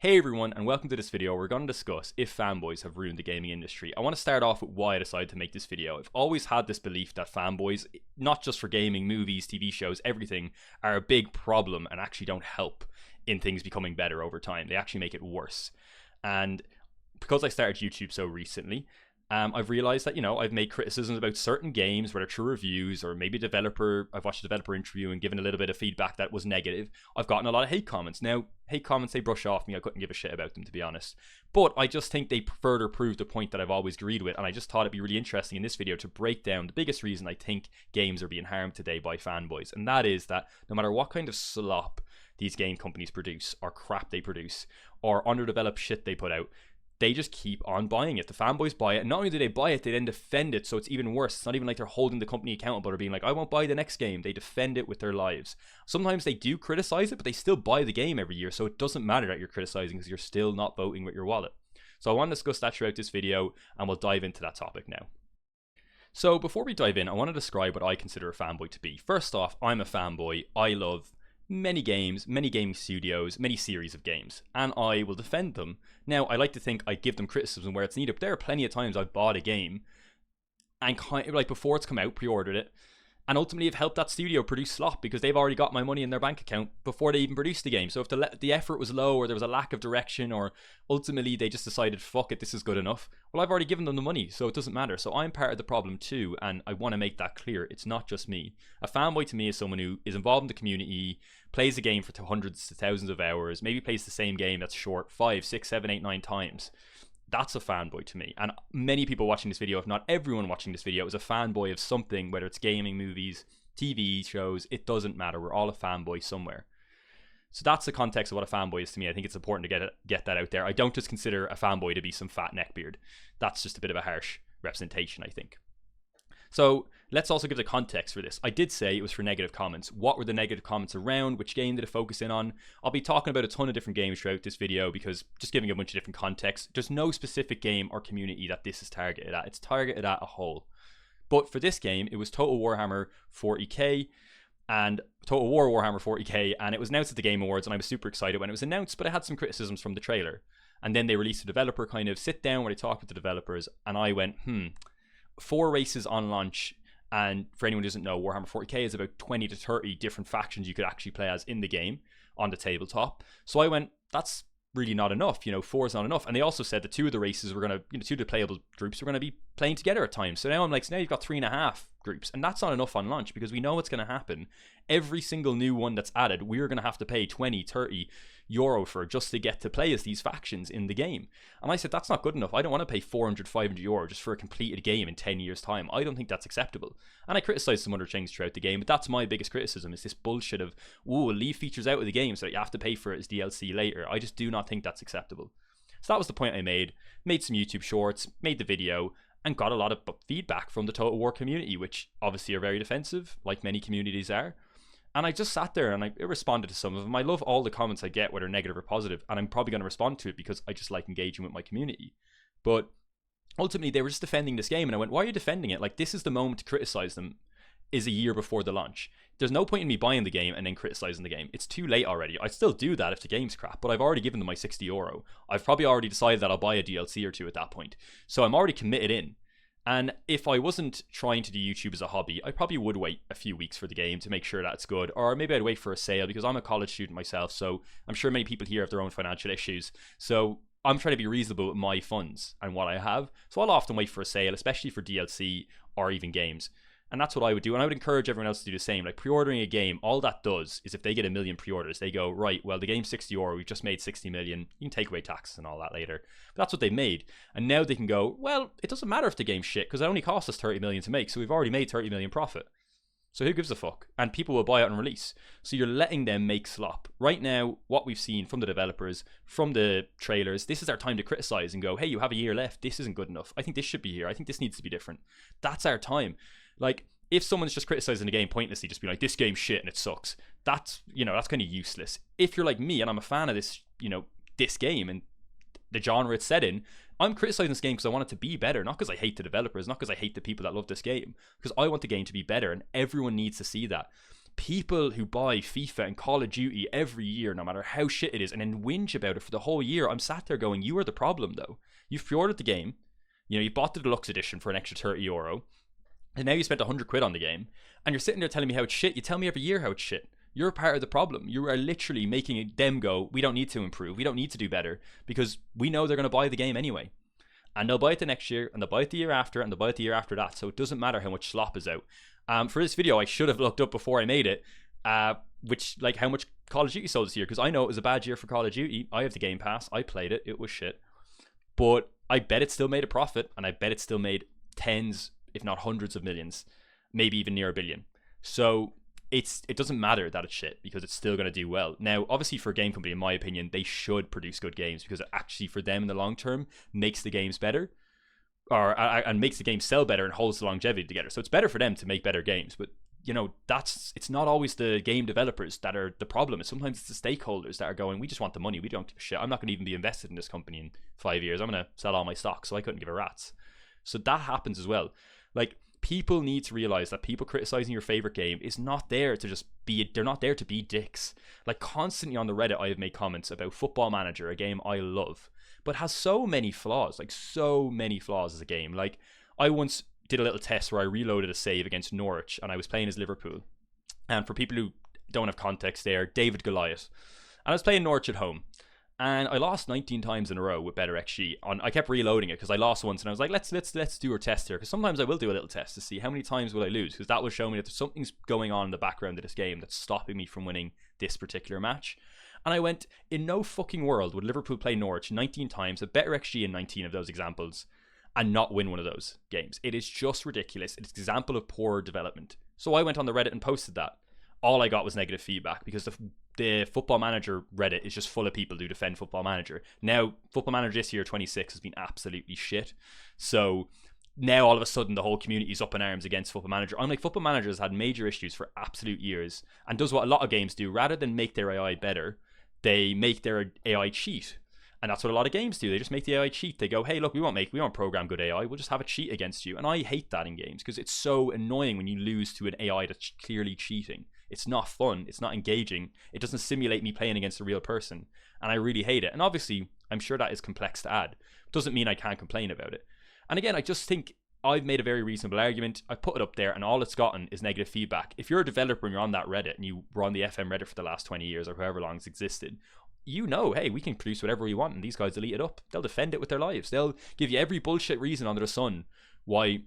Hey everyone, and welcome to this video. We're going to discuss if fanboys have ruined the gaming industry. I want to start off with why I decided to make this video. I've always had this belief that fanboys, not just for gaming, movies, TV shows, everything, are a big problem and actually don't help in things becoming better over time. They actually make it worse. And because I started YouTube so recently, I've realized that, I've made criticisms about certain games, whether true reviews or maybe I've watched a developer interview and given a little bit of feedback that was negative. I've gotten a lot of hate comments. Now, hate comments, they brush off me. I couldn't give a shit about them, to be honest. But I just think they further prove the point that I've always agreed with. And I just thought it'd be really interesting in this video to break down the biggest reason I think games are being harmed today by fanboys. And that is that no matter what kind of slop these game companies produce, or crap they produce, or underdeveloped shit they put out, they just keep on buying it. The fanboys buy it, and not only do they buy it, they then defend it, so it's even worse. It's not even like they're holding the company accountable or being like, I won't buy the next game. They defend it with their lives. Sometimes they do criticize it, but they still buy the game every year, so it doesn't matter that you're criticizing because you're still not voting with your wallet. So I want to discuss that throughout this video, and we'll dive into that topic now. So before we dive in, I want to describe what I consider a fanboy to be. First off, I'm a fanboy. I love many games, many gaming studios, many series of games, and I will defend them. Now, I like to think I give them criticism where it's needed, but there are plenty of times I've bought a game and kind of like before it's come out, pre-ordered it, and ultimately have helped that studio produce slop because they've already got my money in their bank account before they even produced the game. So if the effort was low, or there was a lack of direction, or ultimately they just decided, fuck it, this is good enough, well, I've already given them the money, so it doesn't matter. So I'm part of the problem too, and I want to make that clear. It's not just me. A fanboy to me is someone who is involved in the community, plays a game for hundreds to thousands of hours, maybe plays the same game that's short 5, 6, 7, 8, 9 times. That's a fanboy to me. And many people watching this video, if not everyone watching this video, is a fanboy of something, whether it's gaming, movies, TV shows, it doesn't matter. We're all a fanboy somewhere. So that's the context of what a fanboy is to me. I think it's important to get that out there. I don't just consider a fanboy to be some fat neckbeard. That's just a bit of a harsh representation, I think. So let's also give the context for this. I did say it was for negative comments. What were the negative comments around? Which game did it focus in on? I'll be talking about a ton of different games throughout this video because just giving a bunch of different contexts. There's no specific game or community that this is targeted at. It's targeted at a whole. But for this game, it was Total Warhammer 40k and Total War Warhammer 40k, and it was announced at the Game Awards, and I was super excited when it was announced, but it had some criticisms from the trailer. And then they released a developer kind of sit down where they talked with the developers, and I went, 4 races on launch, and for anyone who doesn't know, Warhammer 40k is about 20 to 30 different factions you could actually play as in the game on the tabletop. So I went, that's really not enough, 4 is not enough. And they also said that 2 of the races were going to, 2 of the playable groups were going to be playing together at times. So now I'm like, so now you've got 3.5 groups, and that's not enough on launch because we know what's going to happen. Every single new one that's added, we're going to have to pay 20, 30 euro for just to get to play as these factions in the game. And I said, that's not good enough. I don't want to pay 400, 500 euro just for a completed game in 10 years time. I don't think that's acceptable. And I criticized some other things throughout the game, but that's my biggest criticism, is this bullshit of, we'll leave features out of the game so that you have to pay for it as DLC later. I just do not think that's acceptable. So that was the point I made some YouTube shorts, made the video, and got a lot of feedback from the Total War community, which obviously are very defensive, like many communities are. And I just sat there and I responded to some of them. I love all the comments I get, whether negative or positive, and I'm probably going to respond to it because I just like engaging with my community. But ultimately, they were just defending this game, and I went, why are you defending it? Like, this is the moment to criticize them, is a year before the launch. There's no point in me buying the game and then criticizing the game. It's too late already. I'd still do that if the game's crap, but I've already given them my 60 euro. I've probably already decided that I'll buy a DLC or 2 at that point. So I'm already committed in. And if I wasn't trying to do YouTube as a hobby, I probably would wait a few weeks for the game to make sure that it's good. Or maybe I'd wait for a sale because I'm a college student myself. So I'm sure many people here have their own financial issues. So I'm trying to be reasonable with my funds and what I have. So I'll often wait for a sale, especially for DLC or even games. And that's what I would do. And I would encourage everyone else to do the same. Like, pre-ordering a game, all that does is if they get 1 million pre-orders, they go, right, well, the game's 60 euro, we've just made 60 million. You can take away taxes and all that later. But that's what they made. And now they can go, well, it doesn't matter if the game's shit because it only cost us 30 million to make. So we've already made 30 million profit. So who gives a fuck? And people will buy it on release. So you're letting them make slop. Right now, what we've seen from the developers, from the trailers, this is our time to criticize and go, hey, you have a year left. This isn't good enough. I think this should be here. I think this needs to be different. That's our time. Like, if someone's just criticizing the game pointlessly, just be like, this game's shit and it sucks, that's, that's kind of useless. If you're like me and I'm a fan of this, this game and the genre it's set in, I'm criticizing this game because I want it to be better, not because I hate the developers, not because I hate the people that love this game, because I want the game to be better, and everyone needs to see that. people who buy FIFA and Call of Duty every year, no matter how shit it is, and then whinge about it for the whole year, I'm sat there going, you are the problem though. You've pre-ordered the game, you bought the deluxe edition for an extra €30, and now you spent 100 quid on the game, and you're sitting there telling me how it's shit. You tell me every year how it's shit. You're part of the problem. You are literally making them go, we don't need to improve, we don't need to do better, because we know they're going to buy the game anyway. And they'll buy it the next year, and they'll buy it the year after, and they'll buy it the year after that. So it doesn't matter how much slop is out. For this video, I should have looked up before I made it, how much Call of Duty sold this year, because I know it was a bad year for Call of Duty. I have the Game Pass. I played it. It was shit. But I bet it still made a profit, and I bet it still made tens, if not hundreds of millions, maybe even near $1 billion. So it doesn't matter that it's shit, because it's still going to do well. Now, obviously for a game company, in my opinion, they should produce good games, because it actually, for them in the long term, makes the games better, and makes the game sell better and holds the longevity together. So it's better for them to make better games. But it's not always the game developers that are the problem. Sometimes it's the stakeholders that are going, we just want the money, we don't give a shit, I'm not going to even be invested in this company in 5 years, I'm going to sell all my stocks, so I couldn't give a rat's. So that happens as well. People need to realize that people criticizing your favorite game is not there to just be, they're not there to be dicks. Constantly on the Reddit, I have made comments about Football Manager, a game I love, but has so many flaws, so many flaws as a game. I once did a little test where I reloaded a save against Norwich, and I was playing as Liverpool. And for people who don't have context there, David Goliath. And I was playing Norwich at home, and I lost 19 times in a row with better XG. I kept reloading it because I lost once, and I was like, let's do a test here, because sometimes I will do a little test to see how many times will I lose, because that will show me that there's something's going on in the background of this game that's stopping me from winning this particular match. And I went, in no fucking world would Liverpool play Norwich 19 times, have better XG in 19 of those examples, and not win one of those games. It is just ridiculous. It's an example of poor development. So I went on the Reddit and posted that. All I got was negative feedback, because the Football Manager Reddit is just full of people who defend Football Manager. Now, Football Manager this year, 26, has been absolutely shit. So now all of a sudden the whole community is up in arms against Football Manager. I'm like, Football Manager has had major issues for absolute years, and does what a lot of games do. Rather than make their AI better, they make their AI cheat. And that's what a lot of games do. They just make the AI cheat. They go, hey, look, we won't program good AI. We'll just have it cheat against you. And I hate that in games, because it's so annoying when you lose to an AI that's clearly cheating. It's not fun. It's not engaging. It doesn't simulate me playing against a real person. And I really hate it. And obviously, I'm sure that is complex to add. Doesn't mean I can't complain about it. And again, I just think I've made a very reasonable argument. I put it up there, and all it's gotten is negative feedback. If you're a developer and you're on that Reddit, and you were on the FM Reddit for the last 20 years or however long it's existed, hey, we can produce whatever we want, and these guys will eat it up. They'll defend it with their lives. They'll give you every bullshit reason under the sun why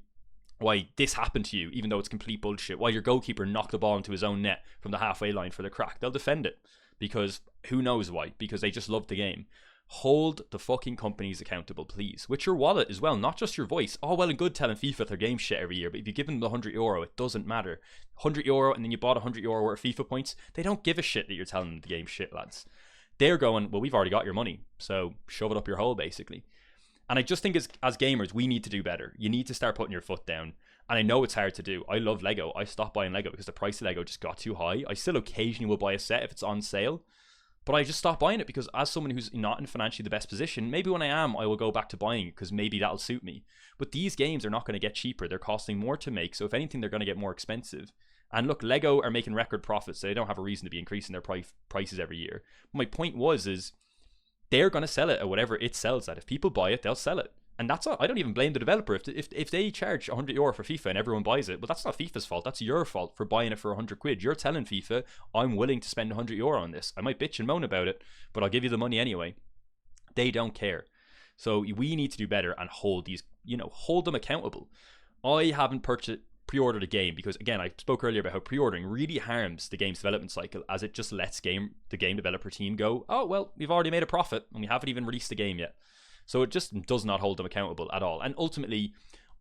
this happened to you, even though it's complete bullshit. Why your goalkeeper knocked the ball into his own net from the halfway line for the crack. They'll defend it, because who knows why? Because they just love the game. Hold the fucking companies accountable, please, with your wallet as well, not just your voice. Oh, well and good telling FIFA their game shit every year, but if you give them the €100, it doesn't matter. €100, and then you bought €100 worth of FIFA points, they don't give a shit that you're telling them the game shit, lads. They're going, well, we've already got your money, so shove it up your hole, basically. And I just think as gamers, we need to do better. You need to start putting your foot down. And I know it's hard to do. I love Lego. I stopped buying Lego because the price of Lego just got too high. I still occasionally will buy a set if it's on sale, but I just stopped buying it, because as someone who's not in financially the best position, maybe when I am, I will go back to buying it, because maybe that'll suit me. But these games are not going to get cheaper. They're costing more to make, so if anything, they're going to get more expensive. And look, Lego are making record profits, so they don't have a reason to be increasing their prices every year. But my point is they're going to sell it at whatever it sells at. If people buy it, they'll sell it. And that's all. I don't even blame the developer. If they charge €100 for FIFA and everyone buys it, well, that's not FIFA's fault. That's your fault for buying it for 100 quid. You're telling FIFA, I'm willing to spend €100 on this. I might bitch and moan about it, but I'll give you the money anyway. They don't care. So we need to do better and hold them accountable. I haven't pre-ordered a game because, again, I spoke earlier about how pre-ordering really harms the game's development cycle, as it just lets the game developer team go, oh, well, we've already made a profit and we haven't even released the game yet. So it just does not hold them accountable at all. And ultimately,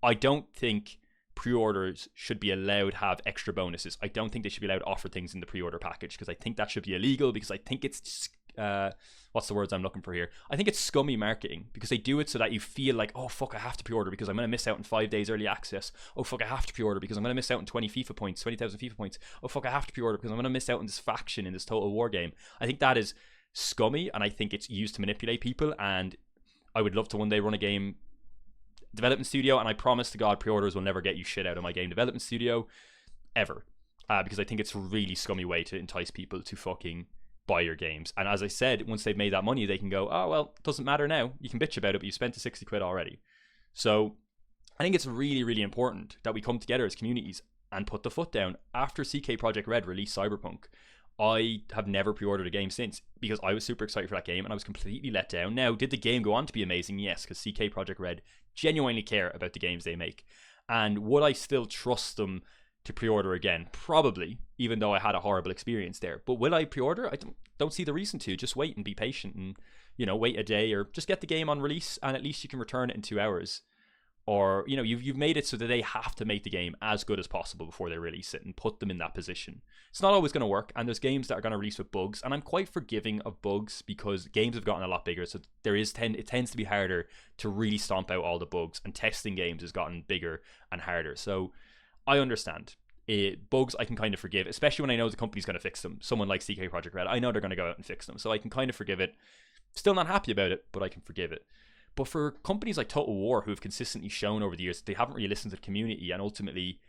I don't think pre-orders should be allowed to have extra bonuses. I don't think they should be allowed to offer things in the pre-order package, because I think that should be illegal, because I think it's what's the words I'm looking for here? I think it's scummy marketing, because they do it so that you feel like, oh fuck, I have to pre-order because I'm going to miss out on 5 days early access. Oh fuck, I have to pre-order because I'm going to miss out on 20,000 FIFA points. Oh fuck, I have to pre-order because I'm going to miss out on this faction in this Total War game. I think that is scummy, and I think it's used to manipulate people, and I would love to one day run a game development studio, and I promise to God pre-orders will never get you shit out of my game development studio ever. because I think it's a really scummy way to entice people to fucking buy your games. And as I said, once they've made that money, they can go, oh, well, it doesn't matter now. You can bitch about it, but you spent the 60 quid already. So I think it's really, really important that we come together as communities and put the foot down. After CK Project Red released Cyberpunk, I have never pre-ordered a game since because I was super excited for that game and I was completely let down. Now, did the game go on to be amazing? Yes, because CK Project Red genuinely care about the games they make. And would I still trust them to pre-order again? Probably, even though I had a horrible experience there. But will I pre-order? I don't see the reason to. Just wait and be patient and, you know, wait a day or just get the game on release and at least you can return it in 2 hours. Or, you know, you've made it so that they have to make the game as good as possible before they release it and put them in that position. It's not always going to work, and there's games that are going to release with bugs, and I'm quite forgiving of bugs because games have gotten a lot bigger, so it tends to be harder to really stomp out all the bugs, and testing games has gotten bigger and harder. So I understand. Bugs I can kind of forgive, especially when I know the company's going to fix them. Someone like CK Project Red, I know they're going to go out and fix them, so I can kind of forgive it. Still not happy about it, but I can forgive it. But for companies like Total War, who have consistently shown over the years that they haven't really listened to the community and ultimately,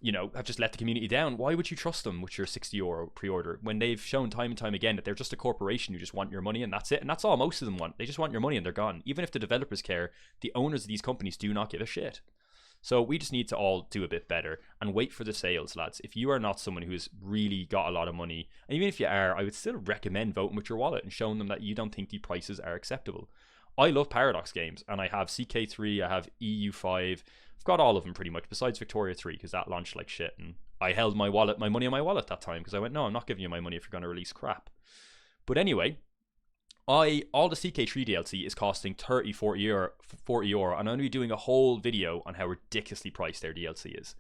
you know, have just let the community down, why would you trust them with your €60 pre-order when they've shown time and time again that they're just a corporation who just want your money and that's it? And that's all most of them want. They just want your money and they're gone. Even if the developers care, the owners of these companies do not give a shit. So we just need to all do a bit better and wait for the sales, lads. If you are not someone who's really got a lot of money, and even if you are, I would still recommend voting with your wallet and showing them that you don't think the prices are acceptable. I love Paradox games, and I have CK3, I have EU5, I've got all of them pretty much, besides Victoria 3, because that launched like shit, and I held my money in my wallet that time, because I went, no, I'm not giving you my money if you're going to release crap. But anyway, all the CK3 DLC is costing 30, 40 euro, and I'm going to be doing a whole video on how ridiculously priced their DLC is,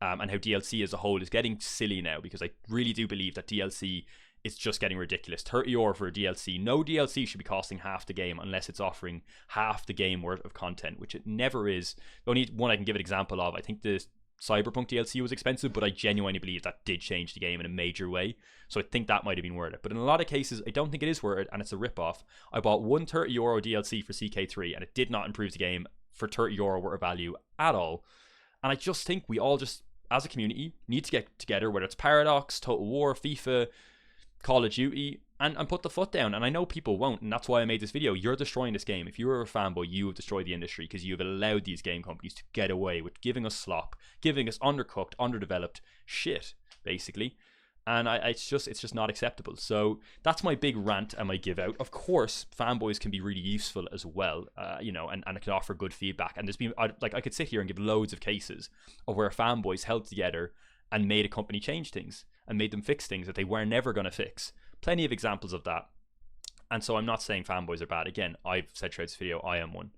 and how DLC as a whole is getting silly now, because I really do believe that DLC it's just getting ridiculous. €30 for a DLC. No DLC should be costing half the game unless it's offering half the game worth of content, which it never is. The only one I can give an example of, I think the Cyberpunk DLC was expensive, but I genuinely believe that did change the game in a major way. So I think that might have been worth it. But in a lot of cases, I don't think it is worth it, and it's a rip-off. I bought one €30 DLC for CK3, and it did not improve the game for €30 worth of value at all. And I just think we all just, as a community, need to get together, whether it's Paradox, Total War, FIFA, Call of Duty, and put the foot down. And I know people won't, and that's why I made this video. You're destroying this game. If you were a fanboy, you have destroyed the industry because you've allowed these game companies to get away with giving us slop, giving us undercooked, underdeveloped shit, basically. And it's just not acceptable. So that's my big rant and my give out. Of course, fanboys can be really useful as well, you know, and it can offer good feedback. And there's been, I could sit here and give loads of cases of where fanboys held together and made a company change things and made them fix things that they were never going to fix. Plenty of examples of that. And so I'm not saying fanboys are bad. Again, I've said throughout this video, I am one.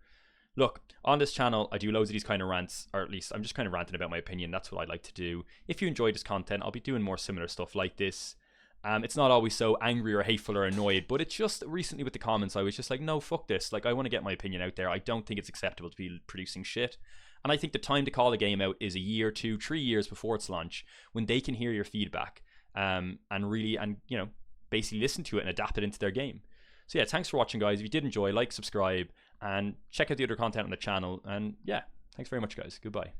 Look, on this channel, I do loads of these kind of rants, or at least I'm just kind of ranting about my opinion. That's what I like to do. If you enjoy this content, I'll be doing more similar stuff like this. It's not always so angry or hateful or annoyed, but it's just recently with the comments, I was just like, no, fuck this. Like, I want to get my opinion out there. I don't think it's acceptable to be producing shit. And I think the time to call a game out is a year, 2, 3 years before its launch, when they can hear your feedback, and really, and you know, basically listen to it and adapt it into their game. So yeah, thanks for watching, guys. If you did enjoy, like, subscribe, and check out the other content on the channel. And yeah, thanks very much, guys. Goodbye.